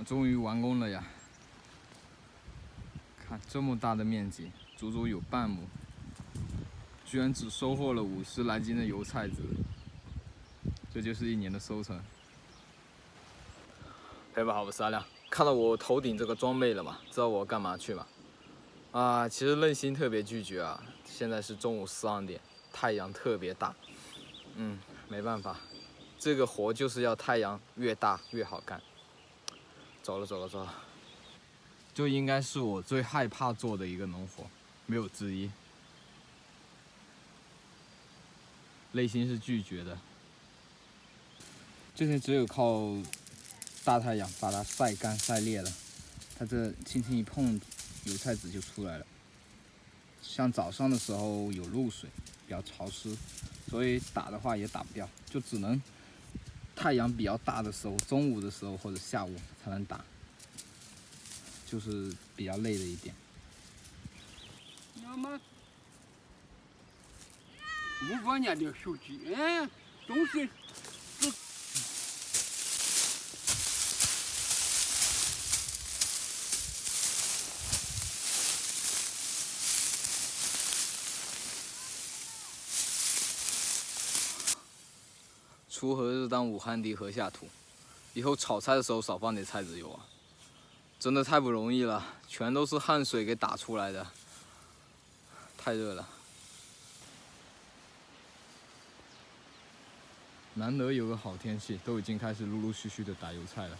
终于完工了呀！看这么大的面积，足足有半亩，居然只收获了50来斤的油菜籽，这就是1年的收成。朋友们好，我是阿亮。看到我头顶这个装备了吗？知道我干嘛去吗？其实内心特别拒绝啊。现在是中午12点，太阳特别大。没办法，这个活就是要太阳越大越好干。走了，就应该是我最害怕做的一个农活，没有之一。内心是拒绝的。这些只有靠大太阳把它晒干晒裂了，它这轻轻一碰，油菜籽就出来了。像早上的时候有露水，比较潮湿，所以打的话也打不掉，就只能太阳比较大的时候，中午的时候或者下午才能打，就是比较累的一点。那么5年的手机，东西这。锄禾日当午，汗滴禾下土。以后炒菜的时候少放点菜籽油啊！真的太不容易了，全都是汗水给打出来的，太热了。难得有个好天气，都已经开始陆陆续续的打油菜了。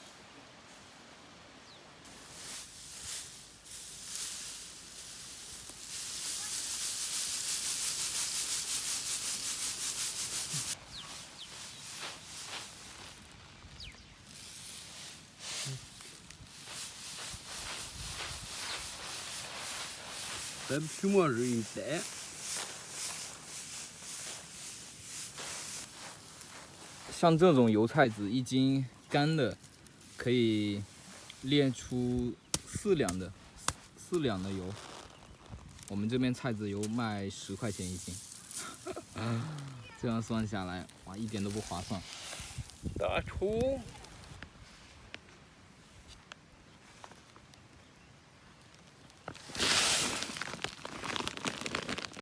这皮膜肉一带，像这种油菜籽1斤干的，可以炼出4两的油。我们这边菜籽油卖10块钱1斤，这样算下来，哇，一点都不划算。大厨。